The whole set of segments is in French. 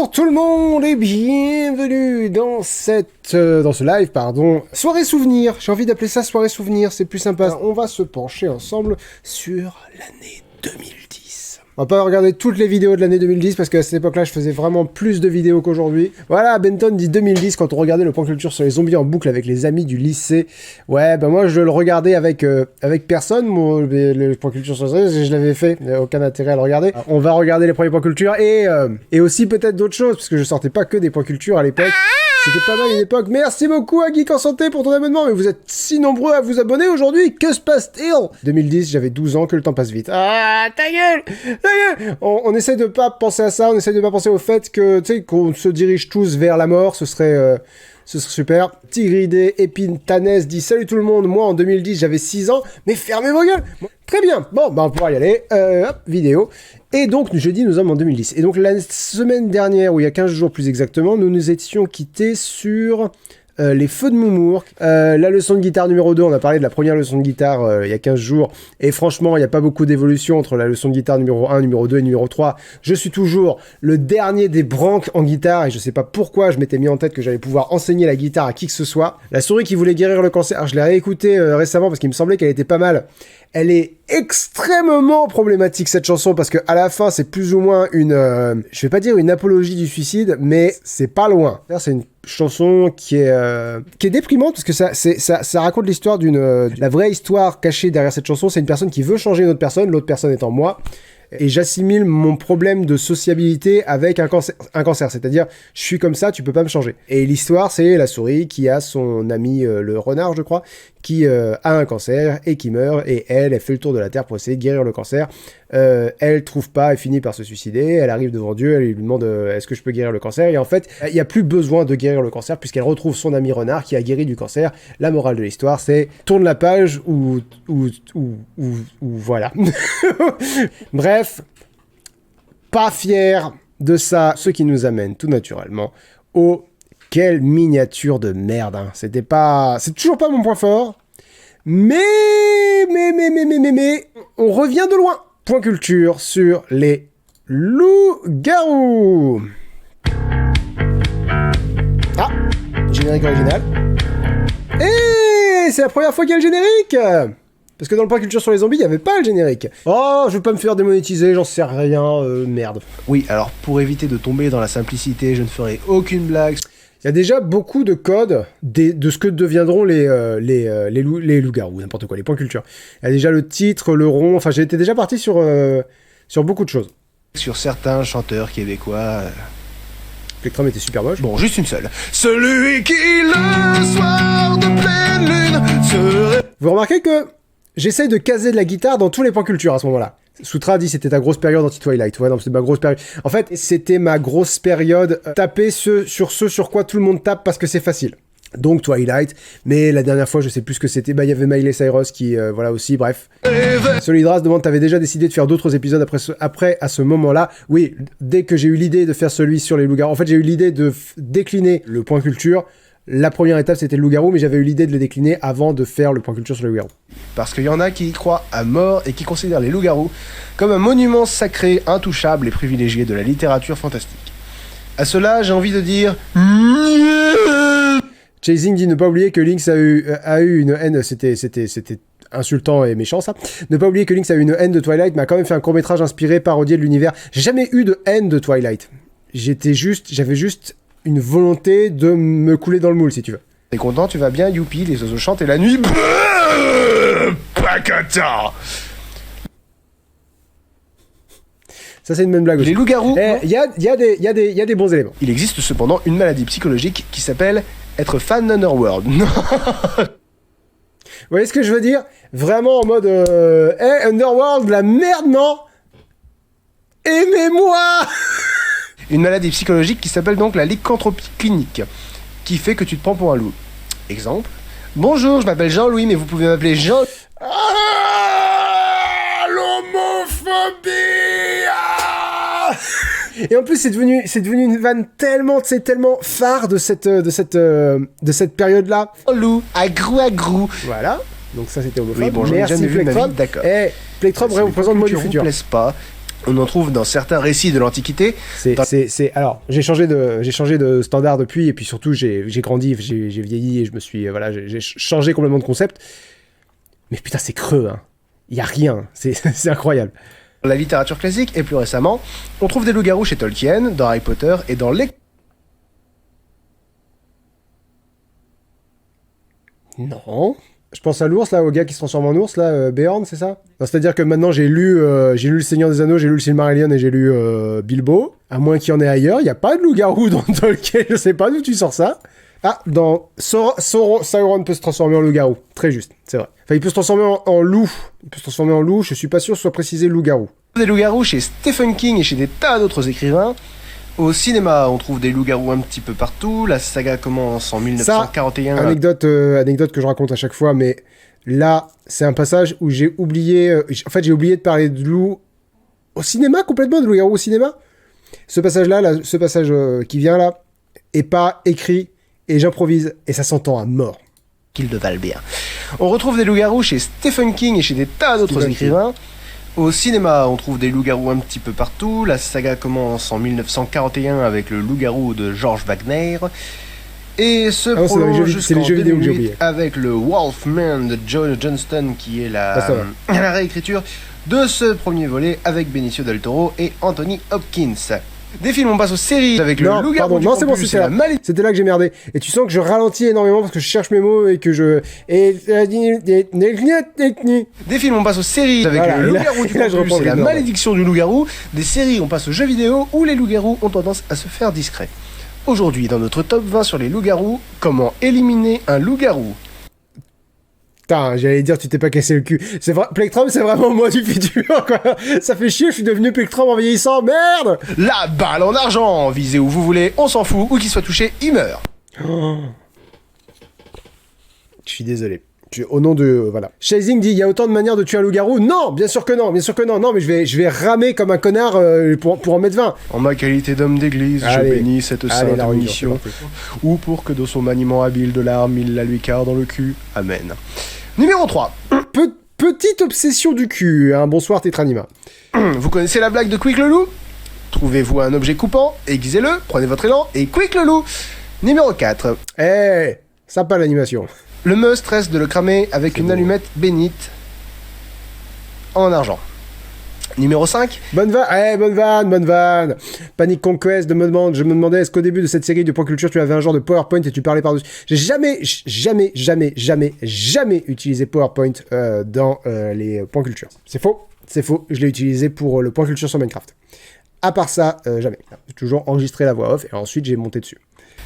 Bonjour tout le monde et bienvenue dans ce live, soirée souvenir. J'ai envie d'appeler ça soirée souvenir, c'est plus sympa. On va se pencher ensemble sur l'année 2010. On va pas regarder toutes les vidéos de l'année 2010 parce qu'à cette époque-là, je faisais vraiment plus de vidéos qu'aujourd'hui. Voilà, Benton dit 2010 quand on regardait le point culture sur les zombies en boucle avec les amis du lycée. Ouais, ben moi je le regardais avec personne, le point culture sur les zombies, je l'avais fait, il n'y a aucun intérêt à le regarder. On va regarder les premiers points culture et aussi peut-être d'autres choses parce que je sortais pas que des points culture à l'époque. C'était pas mal une époque. Merci beaucoup à Geek en Santé pour ton abonnement, mais vous êtes si nombreux à vous abonner aujourd'hui, que se passe-t-il? 2010, j'avais 12 ans, que le temps passe vite. Ah, ta gueule! On essaie de pas penser à ça, on essaie de pas penser au fait que, tu sais, qu'on se dirige tous vers la mort, ce serait super. Tigridé Épintanès dit « Salut tout le monde, moi en 2010 j'avais 6 ans, mais fermez vos gueules !» Très bien, bon, bah on pourra y aller. Hop, vidéo. Et donc, jeudi, nous sommes en 2010. Et donc, la semaine dernière, ou il y a 15 jours plus exactement, nous nous étions quittés sur les feux de Moumour. La leçon de guitare numéro 2, on a parlé de la première leçon de guitare il y a 15 jours. Et franchement, il n'y a pas beaucoup d'évolution entre la leçon de guitare numéro 1, numéro 2 et numéro 3. Je suis toujours le dernier des branques en guitare et je sais pas pourquoi je m'étais mis en tête que j'allais pouvoir enseigner la guitare à qui que ce soit. La souris qui voulait guérir le cancer, alors je l'ai réécoutée récemment parce qu'il me semblait qu'elle était pas mal. Elle est extrêmement problématique cette chanson parce que à la fin c'est plus ou moins une, je vais pas dire une apologie du suicide, mais c'est pas loin. C'est une chanson qui est déprimante parce que ça raconte l'histoire la vraie histoire cachée derrière cette chanson. C'est une personne qui veut changer une autre personne, l'autre personne étant moi. Et j'assimile mon problème de sociabilité avec un cancer, c'est-à-dire je suis comme ça, tu peux pas me changer. Et l'histoire, c'est la souris qui a son ami le renard, je crois, qui a un cancer et qui meurt, et elle fait le tour de la Terre pour essayer de guérir le cancer. Elle trouve pas, elle finit par se suicider, elle arrive devant Dieu, elle lui demande est-ce que je peux guérir le cancer, et en fait, il n'y a plus besoin de guérir le cancer puisqu'elle retrouve son ami renard qui a guéri du cancer. La morale de l'histoire, c'est tourne la page ou voilà. Bref, pas fier de ça, ce qui nous amène tout naturellement au quelle miniature de merde, hein. C'est toujours pas mon point fort, mais, on revient de loin. Point culture sur les loups-garous. Ah, générique original. Et c'est la première fois qu'il y a le générique. Parce que dans le point culture sur les zombies, il n'y avait pas le générique. Oh, je veux pas me faire démonétiser, j'en sais rien, merde. Oui, alors pour éviter de tomber dans la simplicité, je ne ferai aucune blague. Il y a déjà beaucoup de codes de ce que deviendront les loups-garous, n'importe quoi, les points culture. Il y a déjà le titre, le rond, enfin j'ai été déjà parti sur beaucoup de choses. Sur certains chanteurs québécois... Plectrum était super moche. Bon, juste une seule. Celui qui le soir de pleine lune serait... Vous remarquez que j'essaye de caser de la guitare dans tous les points culture à ce moment-là. Soutra dit c'était ta grosse période anti-Twilight. Ouais, non, c'était ma grosse période. En fait, c'était ma grosse période taper sur ce sur quoi tout le monde tape parce que c'est facile. Donc Twilight, mais la dernière fois, je sais plus ce que c'était. Bah, il y avait Miley Cyrus qui, voilà aussi, bref. Solidras demande, t'avais déjà décidé de faire d'autres épisodes après à ce moment-là. Oui, dès que j'ai eu l'idée de faire celui sur les loups-garous, en fait, j'ai eu l'idée de décliner le point culture. La première étape, c'était le loup-garou, mais j'avais eu l'idée de le décliner avant de faire le point culture sur les loups-garous. Parce qu'il y en a qui y croient à mort et qui considèrent les loups-garous comme un monument sacré, intouchable et privilégié de la littérature fantastique. À cela, j'ai envie de dire... Chasing dit ne pas oublier que Lynx a eu une haine, c'était insultant et méchant ça. Ne pas oublier que Lynx a eu une haine de Twilight, mais a quand même fait un court-métrage inspiré, parodié de l'univers. J'ai jamais eu de haine de Twilight. J'avais juste une volonté de me couler dans le moule, si tu veux. T'es content, tu vas bien, youpi, les oiseaux chantent et la nuit... Pacata. Ça, c'est une bonne blague aussi. Les loups-garous... Il y a des bons éléments. Il existe cependant une maladie psychologique qui s'appelle être fan d'Underworld. Vous voyez ce que je veux dire? Vraiment en mode... Underworld, la merde, non? Aimez-moi. Une maladie psychologique qui s'appelle donc la lycanthropie clinique, qui fait que tu te prends pour un loup. Exemple. Bonjour, je m'appelle Jean-Louis, mais vous pouvez m'appeler Jean... Ah, l'homophobie. Et en plus, c'est devenu une vanne tellement phare de cette période-là. Loup, agrou. Voilà. Donc ça, c'était homophobe. Oui, bon, j'en ai jamais vu de ma vie, d'accord. Plectrum représente moi du futur. Plaise pas. On en trouve dans certains récits de l'Antiquité. Alors, j'ai changé de standard depuis, et puis surtout, j'ai grandi, j'ai vieilli, et je me suis... voilà, j'ai changé complètement de concept. Mais putain, c'est creux, hein. Il y a rien, c'est incroyable. La littérature classique, et plus récemment, on trouve des loups-garous chez Tolkien, dans Harry Potter, et dans les... Non. Je pense à l'ours, là, au gars qui se transforme en ours, là, Béorn, c'est ça? C'est-à-dire que maintenant, j'ai lu Le Seigneur des Anneaux, j'ai lu le Silmarillion et j'ai lu Bilbo. À moins qu'il y en ait ailleurs, il n'y a pas de loup-garou dans Tolkien, je sais pas d'où tu sors ça. Ah, dans Sauron peut se transformer en loup-garou. Très juste, c'est vrai. Enfin, il peut se transformer en loup. Il peut se transformer en loup, je suis pas sûr que ce soit précisé loup-garou. Des loups-garous chez Stephen King et chez des tas d'autres écrivains. Au cinéma, on trouve des loups-garous un petit peu partout. La saga commence en 1941. Ça, anecdote que je raconte à chaque fois, mais là, c'est un passage où j'ai oublié... j'ai oublié de parler de loup au cinéma, complètement, de loup-garou au cinéma. Ce passage-là, ce passage qui vient là, est pas écrit, et j'improvise, et ça s'entend à mort. Qu'ils le valent bien. On retrouve des loups-garous chez Stephen King et chez des tas d'autres écrivains. Au cinéma, on trouve des loups-garous un petit peu partout. La saga commence en 1941 avec le loup-garou de George Wagner et se prolonge jusqu'en 2008 avec le Wolfman de Joe Johnston qui est la réécriture de ce premier volet avec Benicio del Toro et Anthony Hopkins. Des films, on passe aux séries avec le loup-garou du c'est bon, c'était là que j'ai merdé. Et tu sens que je ralentis énormément parce que je cherche mes mots et que je... Des films, on passe aux séries avec le loup-garou du campus, c'est la malédiction du loup-garou. Des séries, on passe aux jeux vidéo où les loups-garous ont tendance à se faire discrets. Aujourd'hui, dans notre top 20 sur les loups-garous, comment éliminer un loup-garou? Putain, j'allais dire, tu t'es pas cassé le cul. C'est vrai, Plectrum, c'est vraiment moi du futur, quoi. Ça fait chier, je suis devenu Plectrum en vieillissant, merde! La balle en argent, visez où vous voulez, on s'en fout, où qu'il soit touché, il meurt. Oh. Je suis désolé. Au nom de... voilà. Chasing dit, il y a autant de manières de tuer un loup-garou? Non, bien sûr que non. Non, mais je vais ramer comme un connard pour en mettre 20. En ma qualité d'homme d'église, je bénis cette sainte mission. Ou pour que dans son maniement habile de l'arme, il la lui carre dans le cul. Amen. Numéro 3. Petite obsession du cul, hein. Bonsoir Tétranima. Vous connaissez la blague de Quick le loup? Trouvez-vous un objet coupant, aiguisez-le, prenez votre élan et Quick le loup. Numéro 4. Sympa l'animation. Le must reste de le cramer avec une allumette bénite en argent. Numéro 5. Bonne vanne. Panic Conquest je me demandais, est-ce qu'au début de cette série de Point Culture, tu avais un genre de PowerPoint et tu parlais par-dessus? J'ai jamais utilisé PowerPoint dans les Point Culture. C'est faux. Je l'ai utilisé pour le Point Culture sur Minecraft. À part ça, jamais. J'ai toujours enregistré la voix off et ensuite j'ai monté dessus.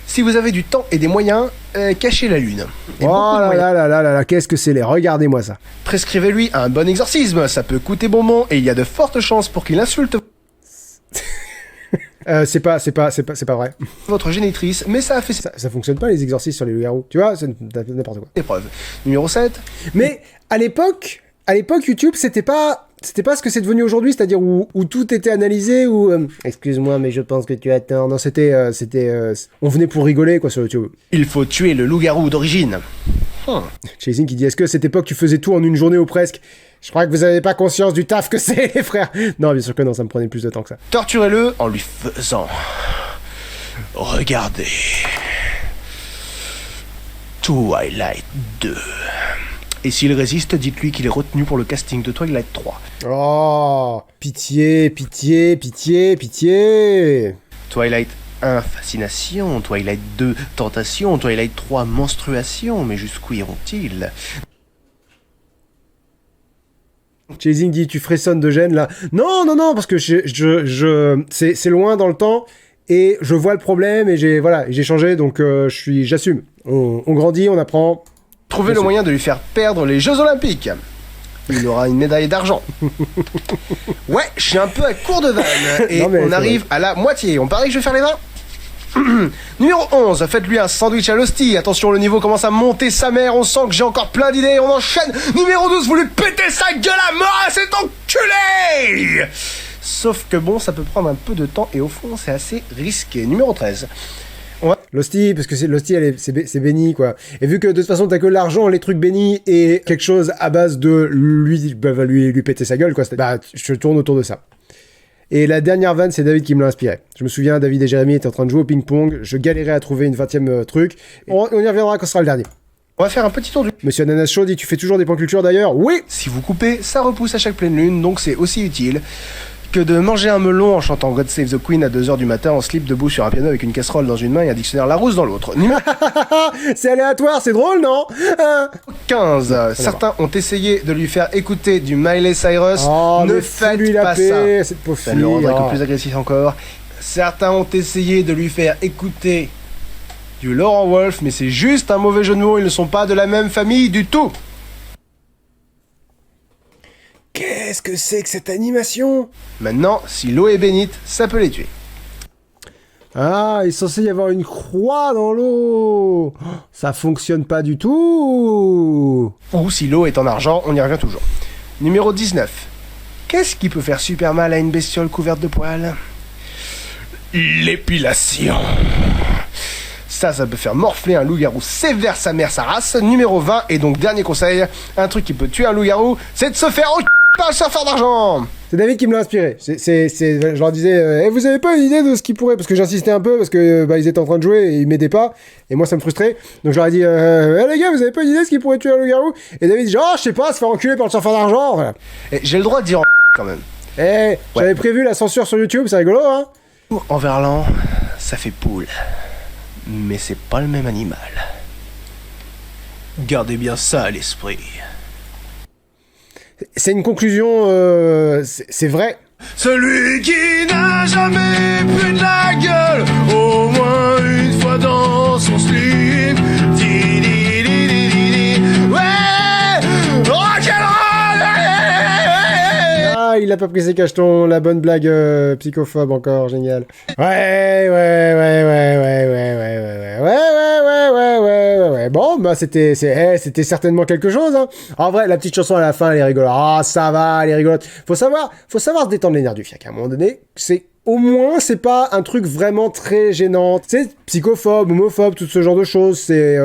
Si vous avez du temps et des moyens, cachez la lune. Oh là là, qu'est-ce que c'est laid, regardez-moi ça. Prescrivez-lui un bon exorcisme, ça peut coûter bonbon et il y a de fortes chances pour qu'il insulte... c'est pas vrai. Votre génitrice, mais ça a fait... Ça fonctionne pas les exorcismes sur les loups-garous, tu vois, c'est n'importe quoi. Épreuve. Numéro 7. Mais à l'époque, YouTube, c'était pas ce que c'est devenu aujourd'hui, c'est-à-dire où tout était analysé, où... excuse-moi, mais je pense que tu as tort. Non, c'était on venait pour rigoler, quoi, sur YouTube. Il faut tuer le loup-garou d'origine. Chasing qui dit, est-ce que à cette époque, tu faisais tout en une journée ou presque? Je crois que vous avez pas conscience du taf que c'est, les frères. Non, bien sûr que non, ça me prenait plus de temps que ça. Torturez-le en lui faisant... Regardez... Twilight 2... Et s'il résiste, dites-lui qu'il est retenu pour le casting de Twilight 3. Oh, pitié. Twilight 1, fascination. Twilight 2, tentation. Twilight 3, menstruation. Mais jusqu'où iront-ils? Chasing dit, tu frissonnes de gêne, là. Non, parce que c'est loin dans le temps, et je vois le problème, et j'ai changé, donc j'assume. On grandit, on apprend... Trouvez le moyen de lui faire perdre les Jeux Olympiques. Il aura une médaille d'argent. Ouais, je suis un peu à court de vanne. Et on arrive à la moitié. On parie que je vais faire les 20. Numéro 11. Faites-lui un sandwich à l'hostie. Attention, le niveau commence à monter sa mère. On sent que j'ai encore plein d'idées. On enchaîne. Numéro 12. Vous lui pétez sa gueule à mort à cet enculé. Sauf que bon, ça peut prendre un peu de temps. Et au fond, c'est assez risqué. Numéro 13. L'hostie, parce que l'hostie, c'est béni, quoi. Et vu que de toute façon, t'as que l'argent, les trucs bénis, et quelque chose à base de lui péter sa gueule, quoi. Je tourne autour de ça. Et la dernière vanne, c'est David qui me l'a inspiré. Je me souviens, David et Jérémy étaient en train de jouer au ping-pong. Je galérais à trouver une 20e truc. On y reviendra quand ce sera le dernier. On va faire un petit tour du... Monsieur Ananas Show dit, tu fais toujours des points culture d'ailleurs? Oui. Si vous coupez, ça repousse à chaque pleine lune, donc c'est aussi utile que de manger un melon en chantant God Save the Queen à 2h du matin en slip debout sur un piano avec une casserole dans une main et un dictionnaire Larousse dans l'autre. Numéro C'est aléatoire, c'est drôle, non? 15. Certains ont essayé de lui faire écouter du Miley Cyrus. Ne faites pas ça. Cette pauvre Ça fille, le rendrait oh. que plus agressif encore. Certains ont essayé de lui faire écouter du Laurent Wolf, mais c'est juste un mauvais jeu de mots, ils ne sont pas de la même famille du tout. Qu'est-ce que c'est que cette animation? Maintenant, si l'eau est bénite, ça peut les tuer. Ah, il est censé y avoir une croix dans l'eau. Oh, ça fonctionne pas du tout. Ou si l'eau est en argent, on y revient toujours. Numéro 19. Qu'est-ce qui peut faire super mal à une bestiole couverte de poils? L'épilation. Ça peut faire morfler un loup-garou sévère sa mère, sa race. Numéro 20, et donc dernier conseil, un truc qui peut tuer un loup-garou, c'est de se faire au par un surfeur d'argent. C'est David qui me l'a inspiré. Je leur disais, vous avez pas une idée de ce qui pourrait... Parce que j'insistais un peu, parce que ils étaient en train de jouer et ils m'aidaient pas. Et moi, ça me frustrait. Donc je leur ai dit, les gars, vous avez pas une idée de ce qui pourrait tuer un loup-garou? Et David dit, je sais pas, se faire enculer par le surfeur d'argent. Voilà. Et j'ai le droit de dire quand même. J'avais prévu la censure sur YouTube, c'est rigolo, hein? En verlan, ça fait poule. Mais c'est pas le même animal. Gardez bien ça à l'esprit. C'est une conclusion, c'est vrai. Celui qui n'a jamais plus de la gueule, au moins une fois dans son slip. Ouais, rock'n'roll. Ah, il a pas pris ses cachetons, la bonne blague psychophobe encore, génial. Ouais. Bon, bah c'était certainement quelque chose. Hein. En vrai, la petite chanson à la fin, elle est rigolote. Ah, ça va, elle est rigolote. Faut savoir se détendre les nerfs du fiac. À un moment donné, au moins, c'est pas un truc vraiment très gênant. C'est psychophobe, homophobe, tout ce genre de choses. C'est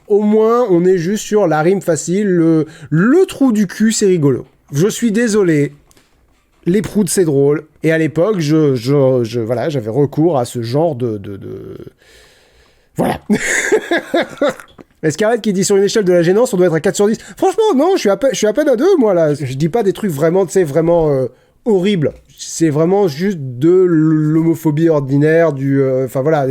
au moins, on est juste sur la rime facile. Le trou du cul, c'est rigolo. Je suis désolé. Les proutes, c'est drôle. Et à l'époque, voilà, j'avais recours à ce genre de... Voilà. Scarlett qui dit sur une échelle de la gênance, on doit être à 4 sur 10. Franchement, non, je suis à peine à 2, moi, là. Je dis pas des trucs vraiment, tu sais, vraiment horribles. C'est vraiment juste de l'homophobie ordinaire, enfin, voilà,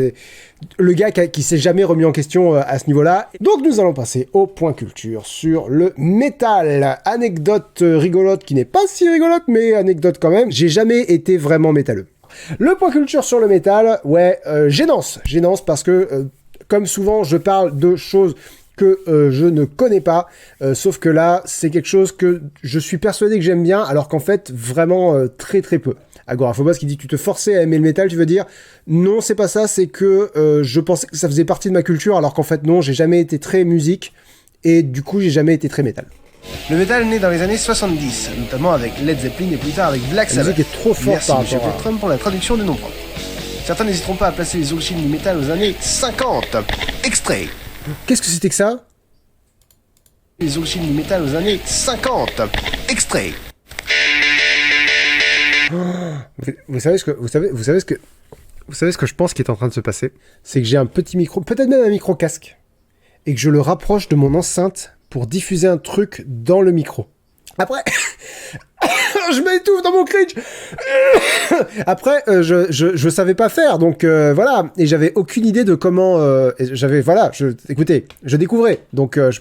le gars qui s'est jamais remis en question à ce niveau-là. Donc, nous allons passer au point culture sur le métal. Anecdote rigolote qui n'est pas si rigolote, mais anecdote quand même. J'ai jamais été vraiment métalleux. Le point culture sur le métal, gênance parce que, comme souvent, je parle de choses que je ne connais pas, sauf que là, c'est quelque chose que je suis persuadé que j'aime bien, alors qu'en fait, vraiment très très peu. Agoraphobos qui dit, tu te forçais à aimer le métal, tu veux dire? Non, c'est pas ça, c'est que je pensais que ça faisait partie de ma culture, alors qu'en fait, non, j'ai jamais été très musique, et du coup, j'ai jamais été très métal. Le métal est né dans les années 70, notamment avec Led Zeppelin et plus tard avec Black Sabbath. La musique est trop forte par Merci rapport M. Trump pour la traduction des noms propres. Certains n'hésiteront pas à placer les origines du métal aux années 50. Extrait. Qu'est-ce que c'était que ça? Les origines du métal aux années 50. Extrait. Vous savez ce que je pense qui est en train de se passer? C'est que j'ai un petit micro, peut-être même un micro casque, et que je le rapproche de mon enceinte pour diffuser un truc dans le micro. Après, je m'étouffe dans mon cringe. Après, je savais pas faire, donc voilà, et j'avais aucune idée de comment. Écoutez, je découvrais, donc je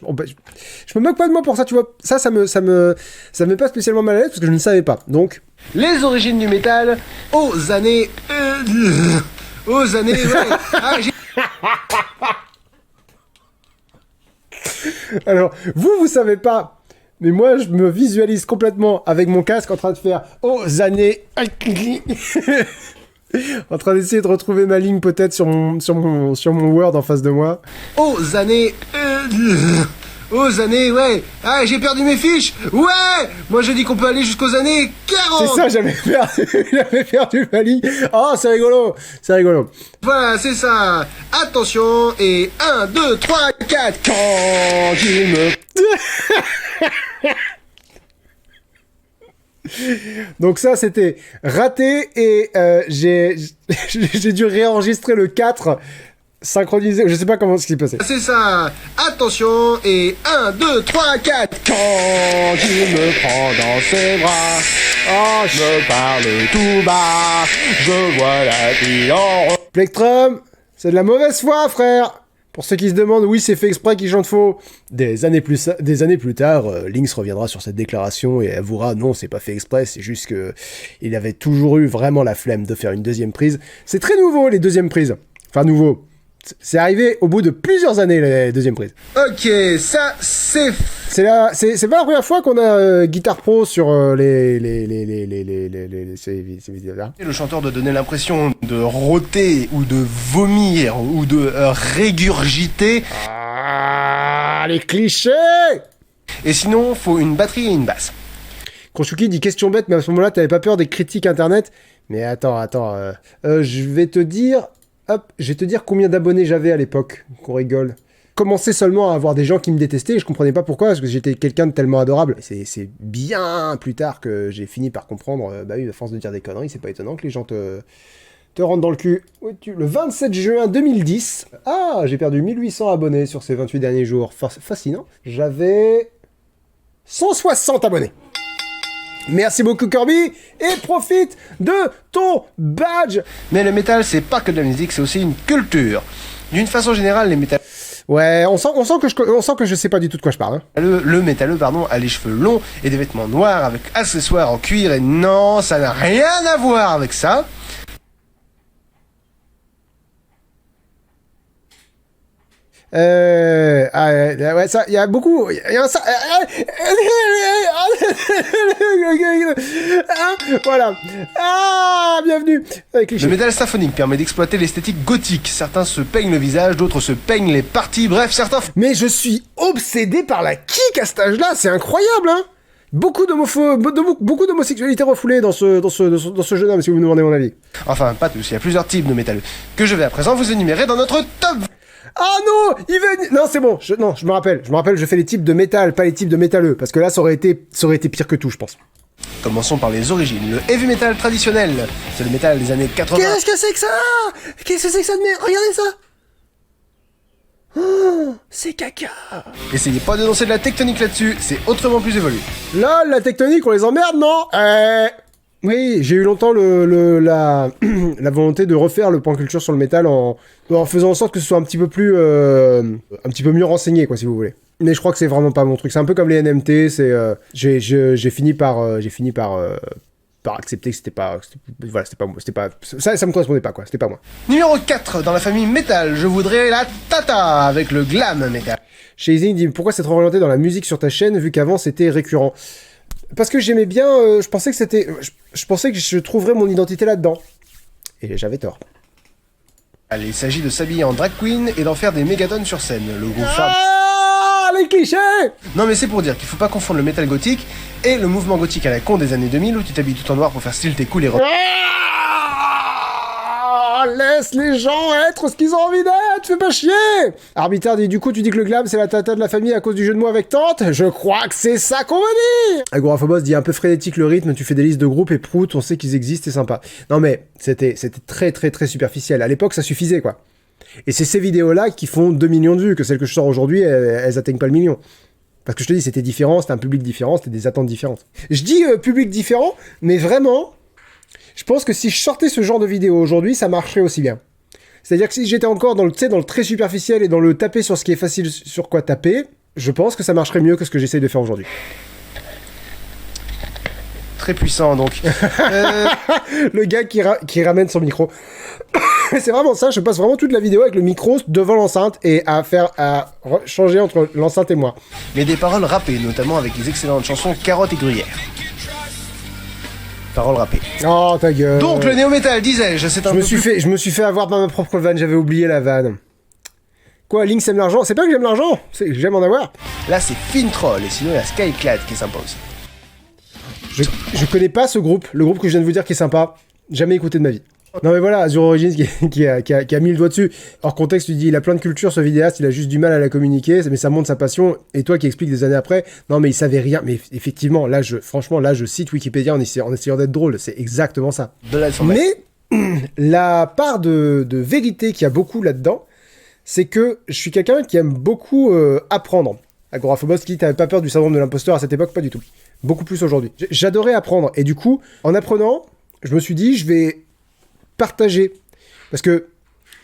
me moque pas de moi pour ça, tu vois. Ça me met pas spécialement mal à l'aise parce que je ne savais pas. Donc, les origines du métal aux années. Alors, vous savez pas, mais moi, je me visualise complètement avec mon casque en train de faire aux années... en train d'essayer de retrouver ma ligne peut-être sur mon Word en face de moi. Aux années... j'ai perdu mes fiches. Ouais. Moi, je dis qu'on peut aller jusqu'aux années 40. C'est ça, j'avais perdu ma ligne. Oh, c'est rigolo. Voilà, c'est ça. Attention, et 1, 2, 3, 4. Quand il me... Donc ça, c'était raté et j'ai dû réenregistrer le 4 synchronisé. Je sais pas comment ce qui s'est passé. C'est ça. Attention et 1, 2, 3, 4. Quand il me prend dans ses bras, oh, je me parle tout bas, je vois la vie en... Plectrum, c'est de la mauvaise foi, frère. Pour ceux qui se demandent, oui, c'est fait exprès qu'il chante faux. Des années plus tard, Lynx reviendra sur cette déclaration et avouera non, c'est pas fait exprès, c'est juste que il avait toujours eu vraiment la flemme de faire une deuxième prise. C'est très nouveau, les deuxièmes prises. Enfin, nouveau. C'est arrivé au bout de plusieurs années, les deuxièmes prises. Ok, ça, c'est pas la première fois qu'on a Guitar Pro sur ces vidéos-là. le chanteur de donner l'impression de rôter ou de vomir ou de régurgiter. Ah, les clichés! Et sinon, faut une batterie et une basse. Kronchuki dit question bête, mais à ce moment-là, t'avais pas peur des critiques internet? Mais attends, je vais te dire combien d'abonnés j'avais à l'époque, qu'on rigole. Commençais seulement à avoir des gens qui me détestaient et je comprenais pas pourquoi, parce que j'étais quelqu'un de tellement adorable. C'est bien plus tard que j'ai fini par comprendre, bah oui, à force de dire des conneries, c'est pas étonnant que les gens te rentrent dans le cul. Le 27 juin 2010, ah, j'ai perdu 1800 abonnés sur ces 28 derniers jours. Fascinant. J'avais 160 abonnés. Merci beaucoup Kirby, et profite de ton badge. Mais le métal, c'est pas que de la musique, c'est aussi une culture. D'une façon générale, les métal... Ouais, on sent que je sais pas du tout de quoi je parle. Hein. Le métalleux, a les cheveux longs et des vêtements noirs avec accessoires en cuir, et non, ça n'a rien à voir avec ça. Ouais, ça, il y a beaucoup, voilà. Ah, bienvenue. Le métal symphonique permet d'exploiter l'esthétique gothique. Certains se peignent le visage, d'autres se peignent les parties, bref, certains... Mais je suis obsédé par la kick à cet âge-là, c'est incroyable, hein. Beaucoup d'homosexualité refoulée dans ce jeune homme, si vous me demandez mon avis. Enfin, pas tous, il y a plusieurs types de métalleux, que je vais à présent vous énumérer dans notre top. Ah non, non, c'est bon. Je me rappelle, je fais les types de métal, pas les types de métalleux, parce que là, ça aurait été pire que tout, je pense. Commençons par les origines. Le heavy metal traditionnel, c'est le métal des années 80. Qu'est-ce que c'est que ça? Qu'est-ce que c'est que ça de merde? Regardez ça. Oh, c'est caca. Essayez pas de danser de la tectonique là-dessus, c'est autrement plus évolué. Là, la tectonique, on les emmerde, non? Oui, j'ai eu longtemps la volonté de refaire le point culture sur le métal en faisant en sorte que ce soit un petit peu mieux renseigné, quoi, si vous voulez. Mais je crois que c'est vraiment pas mon truc. C'est un peu comme les NMT. J'ai fini par accepter que c'était pas ça me correspondait pas, quoi. C'était pas moi. Numéro 4 dans la famille métal, je voudrais la Tata avec le glam métal. Shazing dit pourquoi s'être orienté dans la musique sur ta chaîne vu qu'avant c'était récurrent. Parce que j'aimais bien, je pensais que je trouverais mon identité là-dedans. Et j'avais tort. Allez, il s'agit de s'habiller en drag queen et d'en faire des mégatonnes sur scène. Le groupe les clichés! Non mais c'est pour dire qu'il faut pas confondre le métal gothique et le mouvement gothique à la con des années 2000 où tu t'habilles tout en noir pour faire style tes cool et rock. Laisse les gens être ce qu'ils ont envie d'être, fais pas chier! Arbitraire dit du coup tu dis que le glam c'est la tata de la famille à cause du jeu de mots avec tante? Je crois que c'est ça qu'on veut dire! Agoraphobos dit un peu frénétique le rythme, tu fais des listes de groupes et prout, on sait qu'ils existent, c'est sympa. Non mais c'était très très très superficiel, à l'époque ça suffisait quoi. Et c'est ces vidéos-là qui font 2 millions de vues, que celles que je sors aujourd'hui, elles atteignent pas le million. Parce que je te dis, c'était différent, c'était un public différent, c'était des attentes différentes. Je dis public différent, mais vraiment, je pense que si je sortais ce genre de vidéo aujourd'hui, ça marcherait aussi bien. C'est-à-dire que si j'étais encore dans le très superficiel et dans le taper sur ce qui est facile sur quoi taper, je pense que ça marcherait mieux que ce que j'essaye de faire aujourd'hui. Très puissant donc. Le gars qui ramène son micro. C'est vraiment ça, je passe vraiment toute la vidéo avec le micro devant l'enceinte et à changer entre l'enceinte et moi. Mais des paroles rappées, notamment avec les excellentes chansons Carotte et Gruyère. Paroles rappées. Oh ta gueule. Donc le néo-métal, disais-je, c'est un je me suis fait avoir par ma propre vanne, j'avais oublié la vanne. Quoi, Lynx aime l'argent? C'est pas que j'aime l'argent, c'est que j'aime en avoir. Là c'est Fintroll, et sinon il y a Skyclad qui est sympa aussi. Je connais pas ce groupe, le groupe que je viens de vous dire qui est sympa. Jamais écouté de ma vie. Non mais voilà, Azure Origins qui a mis le doigt dessus. Hors contexte, tu dis, il a plein de culture ce vidéaste, il a juste du mal à la communiquer, mais ça montre sa passion. Et toi qui expliques des années après, non mais il savait rien. Mais effectivement, franchement, je cite Wikipédia en essayant d'être drôle. C'est exactement ça. Mais la part de vérité qu'il y a beaucoup là-dedans, c'est que je suis quelqu'un qui aime beaucoup apprendre. Agoraphobos qui dit, t'avais pas peur du syndrome de l'imposteur à cette époque? Pas du tout. Beaucoup plus aujourd'hui. J'adorais apprendre. Et du coup, en apprenant, je me suis dit, je vais partager. Parce que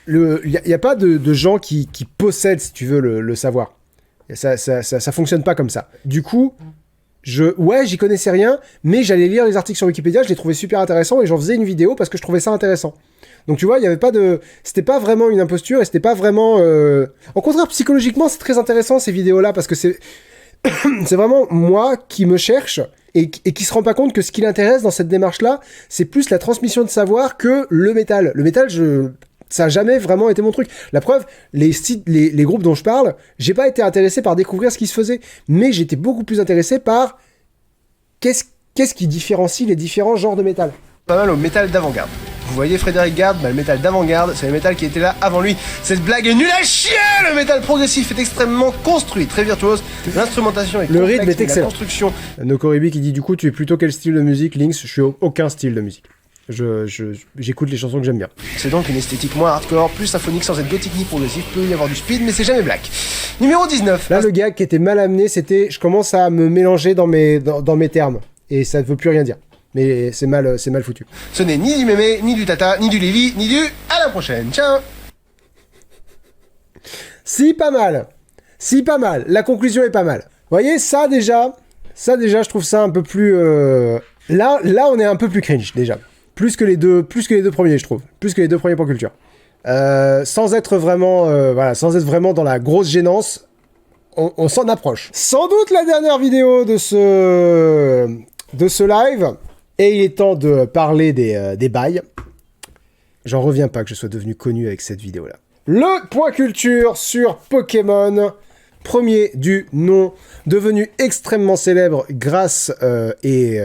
il n'y a pas de gens qui possèdent, si tu veux, le savoir. Ça fonctionne pas comme ça. Du coup, j'y connaissais rien, mais j'allais lire les articles sur Wikipédia, je les trouvais super intéressants et j'en faisais une vidéo parce que je trouvais ça intéressant. Donc tu vois, il y avait pas c'était pas vraiment une imposture et c'était pas vraiment... Au contraire, psychologiquement, c'est très intéressant ces vidéos-là parce que c'est vraiment moi qui me cherche et qui se rend pas compte que ce qui l'intéresse dans cette démarche-là, c'est plus la transmission de savoir que le métal. Le métal, ça a jamais vraiment été mon truc. La preuve, les groupes dont je parle, j'ai pas été intéressé par découvrir ce qui se faisait, mais j'étais beaucoup plus intéressé par qu'est-ce qui différencie les différents genres de métal. Pas mal au métal d'avant-garde. Vous voyez Frédéric Gard, le métal d'avant-garde, c'est le métal qui était là avant lui. Cette blague est nulle à chier. Le métal progressif est extrêmement construit, très virtuose. L'instrumentation est le complexe, rythme est excellent. La construction... Nokoribi qui dit, du coup, tu es plutôt quel style de musique? Lynx, je suis aucun style de musique. J'écoute les chansons que j'aime bien. C'est donc une esthétique moins hardcore, plus symphonique sans être gothique ni progressif. Peut y avoir du speed, mais c'est jamais black. Numéro 19. Là, le gag qui était mal amené, c'était je commence à me mélanger dans mes termes. Et ça ne veut plus rien dire. Mais c'est mal foutu. Ce n'est ni du mémé, ni du tata, ni du Lévi, ni du à la prochaine. Ciao. Si, pas mal. La conclusion est pas mal. Vous voyez, ça déjà, je trouve ça un peu plus... Là, on est un peu plus cringe, déjà. Plus que les deux premiers, je trouve. Plus que les deux premiers points culture. Sans être vraiment dans la grosse gênance, on s'en approche. Sans doute la dernière vidéo de ce live, et il est temps de parler des bails. J'en reviens pas que je sois devenu connu avec cette vidéo-là. Le point culture sur Pokémon, premier du nom, devenu extrêmement célèbre grâce, et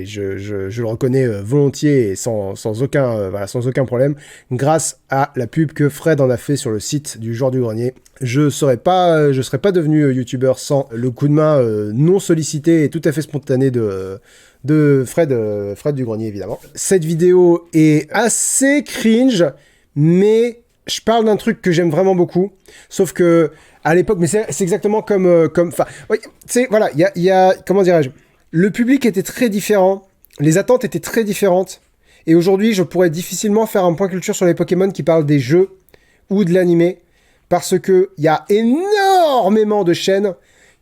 je le reconnais volontiers et sans aucun problème, grâce à la pub que Fred en a fait sur le site du Joueur du Grenier. Je serais pas devenu youtubeur sans le coup de main non sollicité et tout à fait spontané de Fred du Grenier, évidemment. Cette vidéo est assez cringe, mais je parle d'un truc que j'aime vraiment beaucoup, sauf que à l'époque, mais c'est exactement comme, enfin, oui, c'est voilà, il y a, comment dirais-je, le public était très différent, les attentes étaient très différentes, et aujourd'hui, je pourrais difficilement faire un point culture sur les Pokémon qui parlent des jeux ou de l'animé, parce que il y a énormément de chaînes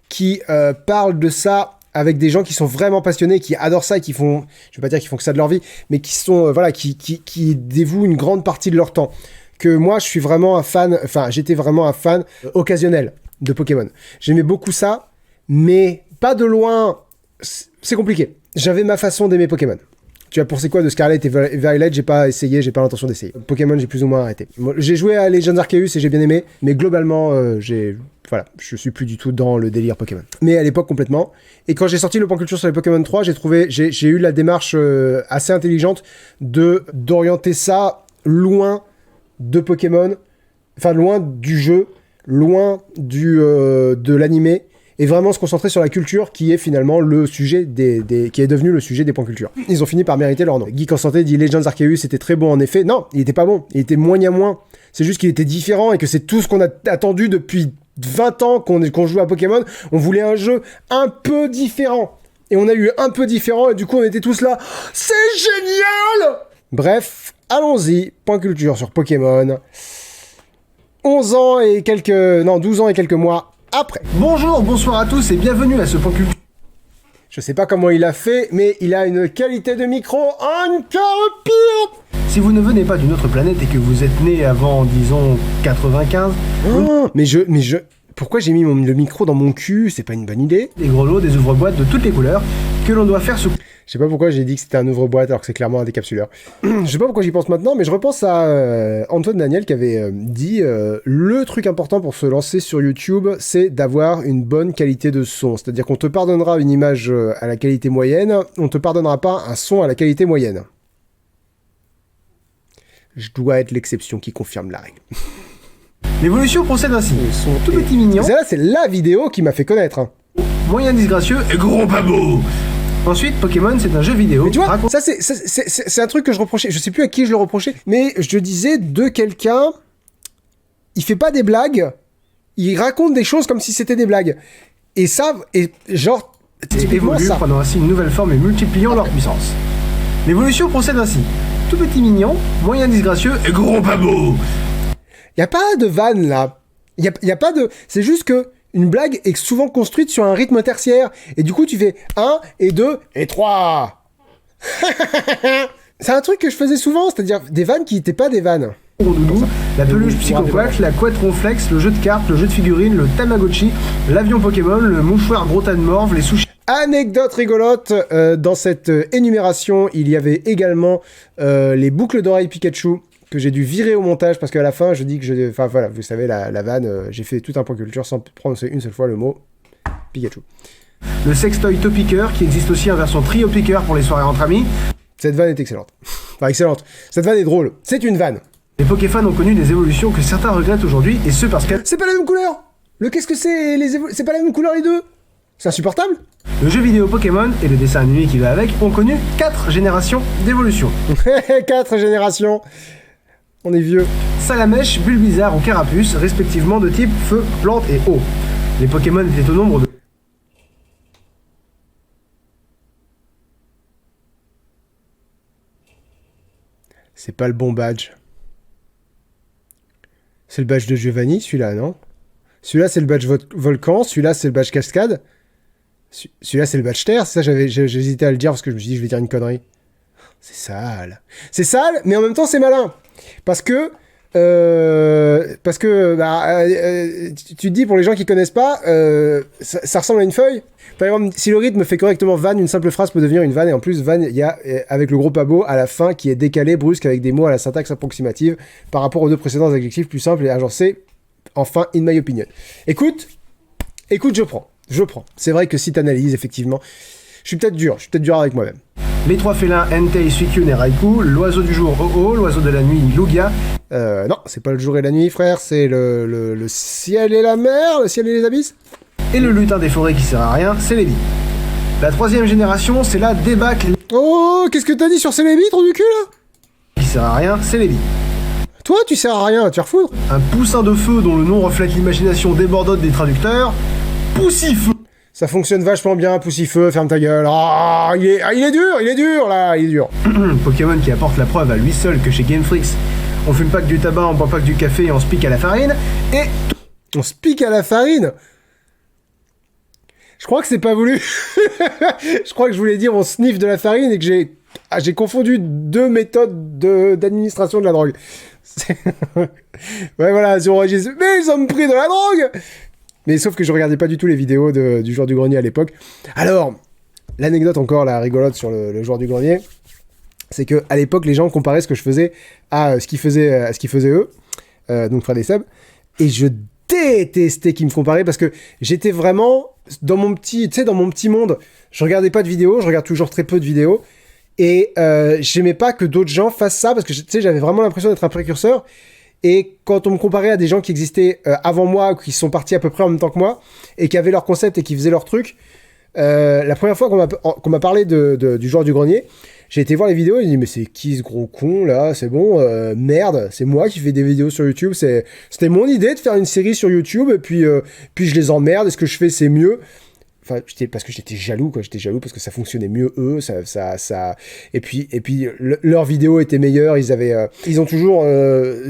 qui parlent de ça avec des gens qui sont vraiment passionnés, qui adorent ça et qui font, je vais pas dire qu'ils font que ça de leur vie, mais qui sont, qui dévouent une grande partie de leur temps. Que moi, je suis vraiment un fan, enfin, j'étais vraiment un fan occasionnel de Pokémon. J'aimais beaucoup ça, mais pas de loin, c'est compliqué. J'avais ma façon d'aimer Pokémon. Tu vois, pour c'est quoi de Scarlet et Violet, j'ai pas essayé, j'ai pas l'intention d'essayer. Pokémon, j'ai plus ou moins arrêté. J'ai joué à Legends Arceus et j'ai bien aimé, mais globalement, je suis plus du tout dans le délire Pokémon. Mais à l'époque, complètement. Et quand j'ai sorti le point culture sur les Pokémon 3, j'ai eu la démarche assez intelligente d'orienter ça loin de Pokémon, enfin loin du jeu, loin de l'animé, et vraiment se concentrer sur la culture qui est finalement le sujet qui est devenu le sujet des points culture. Ils ont fini par mériter leur nom. Geek en santé dit Legends Arceus était très bon en effet. Non, il était pas bon, il était moins à moins. C'est juste qu'il était différent et que c'est tout ce qu'on a attendu depuis 20 ans qu'on joue à Pokémon. On voulait un jeu un peu différent. Et on a eu un peu différent et du coup on était tous là. C'est génial! Bref, allons-y, point culture sur Pokémon. 12 ans et quelques mois après. Bonjour, bonsoir à tous et bienvenue à ce point culture. Je sais pas comment il a fait, mais il a une qualité de micro encore pire. Si vous ne venez pas d'une autre planète et que vous êtes né avant, disons, 95... Pourquoi j'ai mis le micro dans mon cul? C'est pas une bonne idée. Des grelots, des ouvre-boîtes de toutes les couleurs que l'on doit faire sous... Je sais pas pourquoi j'ai dit que c'était un ouvre-boîte alors que c'est clairement un décapsuleur. Je sais pas pourquoi j'y pense maintenant, mais je repense à Antoine Daniel qui avait dit le truc important pour se lancer sur YouTube, c'est d'avoir une bonne qualité de son. C'est-à-dire qu'on te pardonnera une image à la qualité moyenne, on te pardonnera pas un son à la qualité moyenne. Je dois être l'exception qui confirme la règle. L'évolution procède ainsi. Ils sont tout petits mignons. Celle-là, c'est la vidéo qui m'a fait connaître. Hein. Moyen disgracieux et gros pas beau. Ensuite, Pokémon, c'est un jeu vidéo. Mais tu vois, ça c'est un truc que je reprochais. Je sais plus à qui je le reprochais, mais je disais de quelqu'un, il fait pas des blagues, il raconte des choses comme si c'était des blagues. Et ça, et genre, évolue, prenant ainsi une nouvelle forme et multipliant leur puissance. L'évolution procède ainsi. Tout petit mignon, moyen disgracieux et gros pas beau. Y a pas de vanne là. Y a pas de. C'est juste que une blague est souvent construite sur un rythme tertiaire. Et du coup, tu fais 1 et 2 et 3. C'est un truc que je faisais souvent, c'est-à-dire des vannes qui n'étaient pas des vannes. La peluche psychopathe, la couette ronflex, le jeu de cartes, le jeu de figurines, le Tamagotchi, l'avion Pokémon, le mouchoir gros tas de morve, les sushis. Anecdote rigolote, dans cette énumération, il y avait également les boucles d'oreilles Pikachu que j'ai dû virer au montage parce qu'à la fin, je dis que je... Enfin voilà, vous savez, la vanne, j'ai fait tout un point culture sans prononcer une seule fois le mot Pikachu. Le sextoy Topicker, qui existe aussi en version trio picker pour les soirées entre amis. Cette vanne est excellente. Enfin, excellente. Cette vanne est drôle. C'est une vanne. Les Pokéfans ont connu des évolutions que certains regrettent aujourd'hui, et ce parce que... C'est pas la même couleur. Le qu'est-ce que c'est c'est pas la même couleur les deux. C'est insupportable. Le jeu vidéo Pokémon et le dessin animé qui va avec ont connu 4 générations d'évolution. 4 générations. On est vieux. Salamèche, Bulbizarre ou Carapuce, respectivement de type feu, plante et eau. Les Pokémon étaient au nombre de... C'est pas le bon badge. C'est le badge de Giovanni, celui-là, non? Celui-là, c'est le badge volcan. Celui-là, c'est le badge cascade. Celui-là, c'est le badge terre. C'est ça, j'hésitais à le dire parce que je me suis dit, je vais dire une connerie. C'est sale. C'est sale, mais en même temps, c'est malin. Parce que tu te dis, pour les gens qui connaissent pas, ça ressemble à une feuille. Par exemple, si le rythme fait correctement vanne, une simple phrase peut devenir une vanne. Et en plus, vanne, il y a avec le gros pabot à la fin qui est décalé, brusque, avec des mots à la syntaxe approximative par rapport aux deux précédents adjectifs plus simples et agencés. Enfin, in my opinion. Écoute, je prends. C'est vrai que si t'analyses, effectivement, je suis peut-être dur avec moi-même. Les 3 félins, Entei, Suicune et Raikou, l'oiseau du jour, Oh-Oh, l'oiseau de la nuit, Lugia. Non, c'est pas le jour et la nuit, frère, c'est le ciel et la mer, le ciel et les abysses. Et le lutin des forêts qui sert à rien, c'est Celebi. La 3e génération, c'est la débâcle. Oh, qu'est-ce que t'as dit sur Celebi, trou du cul, là? Qui sert à rien, c'est Celebi. Toi, tu sers à rien, va te faire foutre. Un poussin de feu dont le nom reflète l'imagination débordante des traducteurs, Poussifeu. Ça fonctionne vachement bien, Poussifeu, ferme ta gueule. Ah, il est dur, là, il est dur. Pokémon qui apporte la preuve à lui seul que chez Game Freak, on fume pas que du tabac, on boit pas que du café et on se pique à la farine, et... On se pique à la farine? Je crois que c'est pas voulu. Je crois que je voulais dire on sniffe de la farine et que j'ai confondu 2 méthodes d'administration de la drogue. Ouais, voilà, sur registre. Mais ils ont me pris de la drogue! Mais sauf que je regardais pas du tout les vidéos du joueur du grenier à l'époque. Alors, l'anecdote encore, la rigolote sur le joueur du grenier, c'est que à l'époque, les gens comparaient ce que je faisais à ce qu'ils faisaient eux, donc Fred et Seb, et je détestais qu'ils me comparaient parce que j'étais vraiment dans mon petit monde. Je regardais pas de vidéos, je regarde toujours très peu de vidéos, et j'aimais pas que d'autres gens fassent ça parce que j'avais vraiment l'impression d'être un précurseur. Et quand on me comparait à des gens qui existaient avant moi, ou qui sont partis à peu près en même temps que moi, et qui avaient leur concept et qui faisaient leur truc, la première fois qu'on m'a parlé du joueur du grenier, j'ai été voir les vidéos et j'ai dit mais c'est qui ce gros con là, c'est bon, merde, c'est moi qui fais des vidéos sur YouTube, c'était mon idée de faire une série sur YouTube et puis je les emmerde et ce que je fais c'est mieux. Enfin, parce que j'étais jaloux, quoi. J'étais jaloux parce que ça fonctionnait mieux, eux. Et puis leurs vidéos étaient meilleures. Ils ont toujours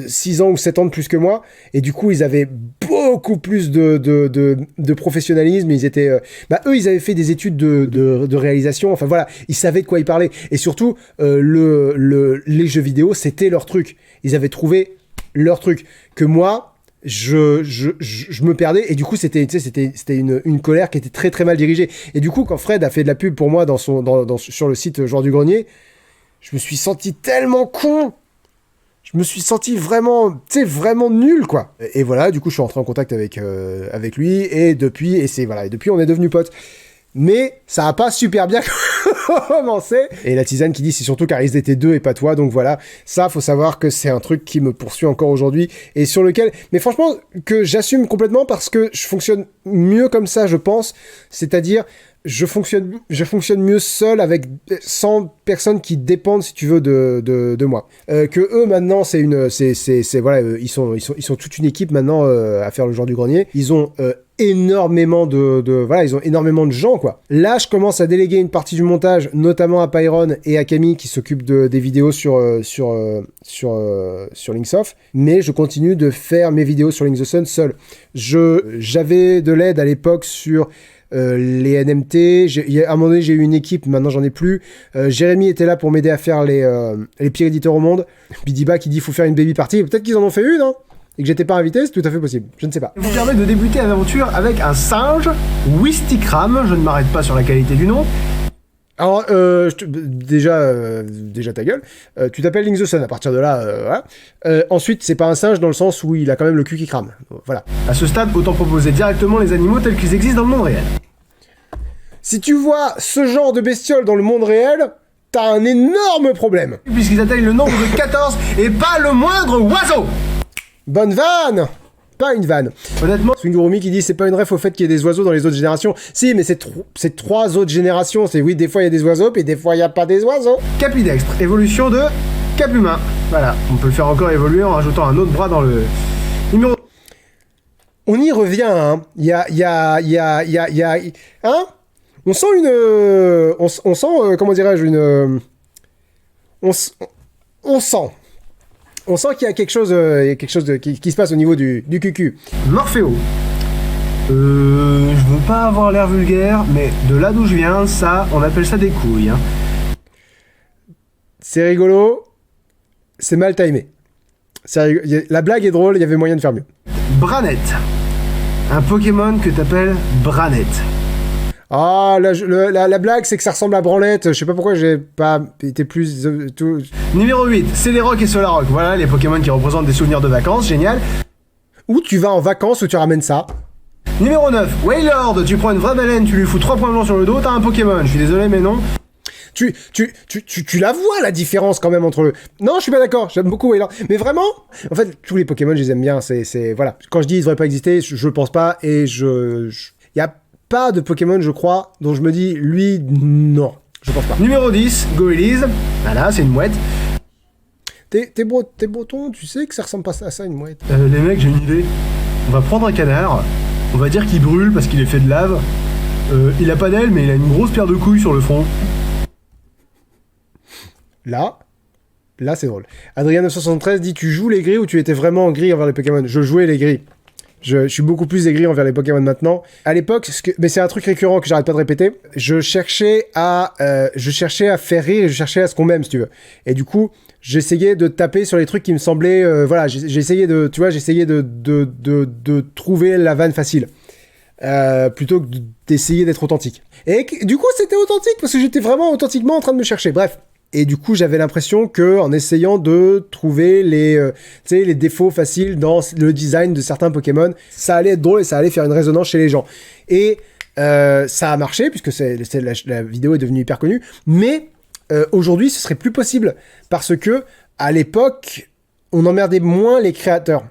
6 ans ou 7 ans de plus que moi. Et du coup, ils avaient beaucoup plus de professionnalisme. Ils étaient, eux, ils avaient fait des études de réalisation. Enfin, voilà. Ils savaient de quoi ils parlaient. Et surtout, les jeux vidéo, c'était leur truc. Ils avaient trouvé leur truc. Que moi, je me perdais et du coup c'était une colère qui était très très mal dirigée et du coup quand Fred a fait de la pub pour moi sur le site Joueur du Grenier, je me suis senti tellement con, je me suis senti vraiment nul quoi, et voilà, du coup je suis rentré en contact avec lui et depuis on est devenus potes, mais ça a pas super bien commencer. Et la tisane qui dit c'est surtout car ils étaient deux et pas toi, donc voilà. Ça, faut savoir que c'est un truc qui me poursuit encore aujourd'hui et sur lequel, mais franchement, que j'assume complètement parce que je fonctionne mieux comme ça, je pense. C'est-à-dire, je fonctionne mieux seul avec 100 personnes qui dépendent, si tu veux, de moi. Que eux, maintenant, voilà, ils sont toute une équipe maintenant à faire le genre du grenier. Ils ont énormément voilà, ils ont énormément de gens, quoi. Là, je commence à déléguer une partie du montage, notamment à Pyron et à Camille qui s'occupent des vidéos sur Linksoft, mais je continue de faire mes vidéos sur Link the Sun seul. J'avais de l'aide à l'époque sur les NMT, à un moment donné j'ai eu une équipe, maintenant j'en ai plus. Jérémy était là pour m'aider à faire les pires éditeurs au monde. Bidiba qui dit faut faire une baby party, peut-être qu'ils en ont fait une, hein, et que j'étais pas invité, c'est tout à fait possible, je ne sais pas. Vous permet de débuter l'aventure avec un singe, Wistikram, je ne m'arrête pas sur la qualité du nom. Alors, déjà ta gueule, tu t'appelles Link the Sun, à partir de là, voilà. Ensuite, c'est pas un singe dans le sens où il a quand même le cul qui crame, voilà. À ce stade, autant proposer directement les animaux tels qu'ils existent dans le monde réel. Si tu vois ce genre de bestiole dans le monde réel, t'as un énorme problème. Puisqu'ils atteignent le nombre de 14 et pas le moindre oiseau. Bonne vanne. Pas une vanne. Honnêtement, Swingurumi qui dit c'est pas une ref au fait qu'il y ait des oiseaux dans les autres générations. Si, mais c'est trois autres générations. C'est oui, des fois il y a des oiseaux, puis des fois il y a pas des oiseaux. Capidextre, évolution de Capumain. Voilà, on peut le faire encore évoluer en rajoutant un autre bras dans le numéro. On y revient, hein. Il y a, hein. On sent on sent, comment dirais-je, on sent. On sent qu'il y a quelque chose, qui se passe au niveau du QQ. Morphéo. Je veux pas avoir l'air vulgaire, mais de là d'où je viens, ça, on appelle ça des couilles. Hein. C'est rigolo, c'est mal timé. La blague est drôle, il y avait moyen de faire mieux. Branette. Un Pokémon que t'appelles Branette. Ah, la blague, c'est que ça ressemble à Branlette. Je sais pas pourquoi j'ai pas été plus... Numéro 8, Célérok et Solaroc. Voilà, les Pokémon qui représentent des souvenirs de vacances. Génial. Où tu vas en vacances, où tu ramènes ça. Numéro 9, Wailord. Tu prends une vraie baleine, tu lui fous 3 points blancs sur le dos, t'as un Pokémon. Je suis désolé, mais non. Tu la vois, la différence, quand même, entre eux. Non, je suis pas d'accord. J'aime beaucoup Wailord. Mais vraiment, en fait, tous les Pokémon, je les aime bien. Voilà. Quand je dis ils devraient pas exister, je pense pas. Et y a pas de Pokémon, je crois, dont je me dis, lui, non, je pense pas. Numéro 10, Goéliz. Voilà, c'est une mouette. T'es breton, tu sais que ça ressemble pas à ça, une mouette. Les mecs, j'ai une idée. On va prendre un canard, on va dire qu'il brûle parce qu'il est fait de lave. Il a pas d'aile, mais il a une grosse paire de couilles sur le front. Là, c'est drôle. Adrien973 dit, tu joues les gris ou tu étais vraiment gris envers les Pokémon? Je jouais les gris. Je suis beaucoup plus aigri envers les Pokémon maintenant. À l'époque, mais c'est un truc récurrent que j'arrête pas de répéter, je cherchais à faire rire et je cherchais à ce qu'on m'aime, si tu veux. Et du coup, j'essayais de taper sur les trucs qui me semblaient... voilà, j'essayais de trouver la vanne facile. Plutôt que d'essayer d'être authentique. Et du coup, c'était authentique parce que j'étais vraiment authentiquement en train de me chercher. Bref. Et du coup, j'avais l'impression que en essayant de trouver les défauts faciles dans le design de certains Pokémon, ça allait être drôle et ça allait faire une résonance chez les gens. Et ça a marché, puisque la vidéo est devenue hyper connue. Mais aujourd'hui, ce serait plus possible. Parce que, à l'époque, on emmerdait moins les créateurs.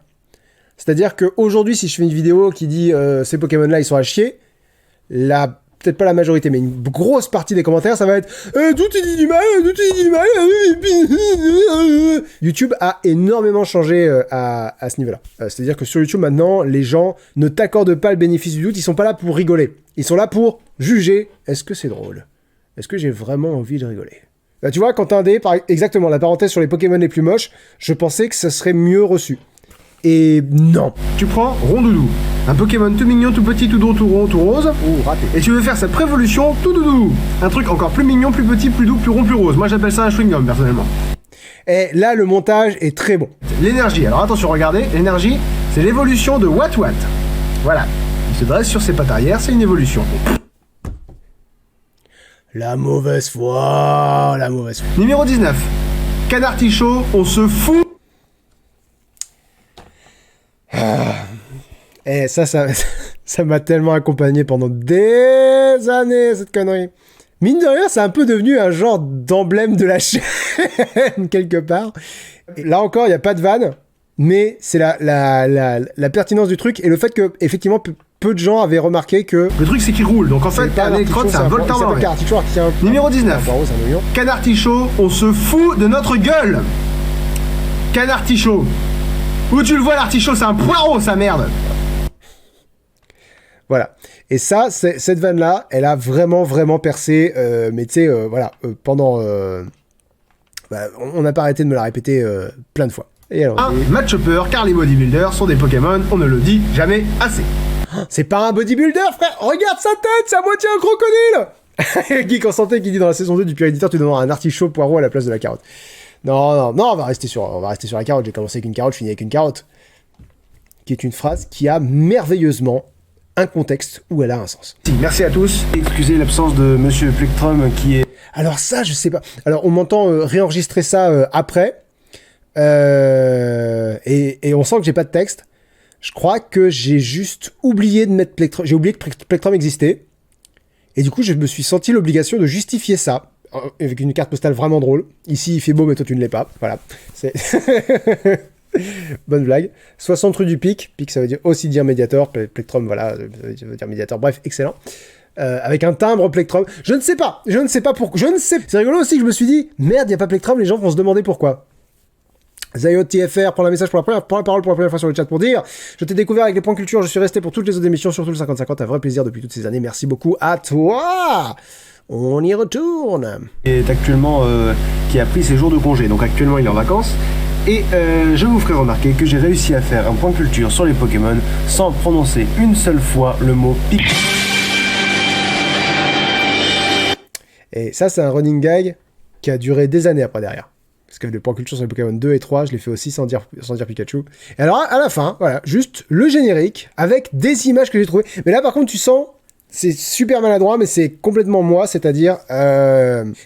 C'est-à-dire qu'aujourd'hui, si je fais une vidéo qui dit ces Pokémon-là, ils sont à chier, peut-être pas la majorité, mais une grosse partie des commentaires, ça va être tout est dit du mal, YouTube a énormément changé à ce niveau-là. C'est-à-dire que sur YouTube, maintenant, les gens ne t'accordent pas le bénéfice du doute, ils sont pas là pour rigoler. Ils sont là pour juger. Est-ce que c'est drôle? Est-ce que j'ai vraiment envie de rigoler? Là, tu vois, Quentin D, exactement, la parenthèse sur les Pokémon les plus moches, je pensais que ça serait mieux reçu. Et non. Tu prends Rondoudou, un Pokémon tout mignon, tout petit, tout doux, tout rond, tout rose. Raté. Et tu veux faire sa prévolution tout doudou. Un truc encore plus mignon, plus petit, plus doux, plus rond, plus rose. Moi j'appelle ça un chewing-gum personnellement. Et là le montage est très bon. L'énergie, alors attention, regardez, l'énergie, c'est l'évolution de Watt. Voilà. Il se dresse sur ses pattes arrière, c'est une évolution. La mauvaise foi. Numéro 19. Canartichaud, on se fout. Et ça m'a tellement accompagné pendant des années, cette connerie. Mine de rien, c'est un peu devenu un genre d'emblème de la chaîne, quelque part. Et là encore, il n'y a pas de vanne, mais c'est la pertinence du truc et le fait que, effectivement, peu de gens avaient remarqué que... Le truc, c'est qu'il roule. Donc en fait, un électrode, c'est un volteur dans l'air. Numéro 19. Canard Tichot, on se fout de notre gueule. Canard Tichot. Où tu le vois, l'artichaut, c'est un poireau, sa merde. Voilà. Et ça, cette vanne-là, elle a vraiment percé. Mais tu sais, voilà, pendant... on n'a pas arrêté de me la répéter plein de fois. Et alors, Matt Chopper, car les bodybuilders sont des Pokémon, on ne le dit jamais assez. C'est pas un bodybuilder, frère. Regarde sa tête, c'est à moitié un crocodile. Guy Constantin qui dit dans la saison 2 du Pure Éditeur, tu donneras un artichaut poireau à la place de la carotte. Non, on va rester sur la carotte. J'ai commencé avec une carotte, je finis avec une carotte. Qui est une phrase qui a merveilleusement un contexte où elle a un sens. Merci à tous. Excusez l'absence de Monsieur Plectrum qui est... Alors ça, je sais pas. Alors on m'entend réenregistrer ça après. Et on sent que j'ai pas de texte. Je crois que j'ai juste oublié de mettre Plectrum. J'ai oublié que Plectrum existait. Et du coup, je me suis senti l'obligation de justifier ça. Avec une carte postale vraiment drôle. Ici, il fait beau, mais toi, tu ne l'es pas. Voilà. C'est... Bonne blague. 60 rue du Pic. Pic, ça veut dire aussi dire médiator. Plectrum, voilà, ça veut dire médiator. Bref, excellent. Avec un timbre Plectrum. Je ne sais pas pourquoi. C'est rigolo aussi que je me suis dit, merde, il n'y a pas Plectrum, les gens vont se demander pourquoi. Zayot TFR prend la message prend la parole pour la première fois sur le chat pour dire je t'ai découvert avec les points culture, je suis resté pour toutes les autres émissions, surtout le 50-50, un vrai plaisir depuis toutes ces années, merci beaucoup à toi. On y retourne. Qui est actuellement qui a pris ses jours de congé, donc actuellement il est en vacances. Et je vous ferai remarquer que j'ai réussi à faire un point culture sur les Pokémon sans prononcer une seule fois le mot pic. Et ça, c'est un running gag qui a duré des années après derrière. Parce que le point culture sur les Pokémon 2 et 3, je l'ai fait aussi sans dire Pikachu. Et alors, à la fin, voilà, juste le générique avec des images que j'ai trouvées. Mais là, par contre, tu sens, c'est super maladroit, mais c'est complètement moi, c'est-à-dire,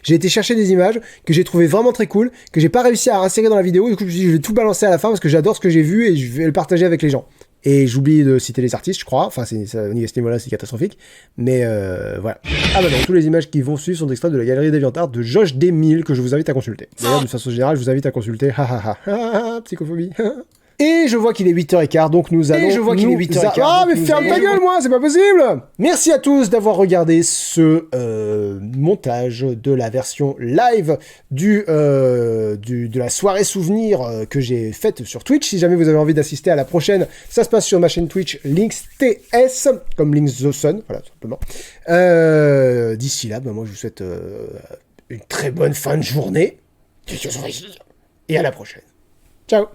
j'ai été chercher des images que j'ai trouvées vraiment très cool, que j'ai pas réussi à insérer dans la vidéo. Du coup, je me suis dit, je vais tout balancer à la fin parce que j'adore ce que j'ai vu et je vais le partager avec les gens. Et j'oublie de citer les artistes, je crois. Enfin, au niveau de ce niveau-là, c'est catastrophique. Mais voilà. Ah bah non, toutes les images qui vont suivre sont extraits de la galerie DeviantArt de Josh Demille, que je vous invite à consulter. D'ailleurs, de façon générale, je vous invite à consulter. Psychophobie. Et je vois qu'il est 8h15, donc nous allons... Ah, mais ferme ta gueule, moi, c'est pas possible. Merci à tous d'avoir regardé ce montage de la version live de la soirée souvenir que j'ai faite sur Twitch. Si jamais vous avez envie d'assister à la prochaine, ça se passe sur ma chaîne Twitch Links TS, comme Links the Sun, voilà, tout simplement. D'ici là, moi, je vous souhaite une très bonne fin de journée. Et à la prochaine. Ciao.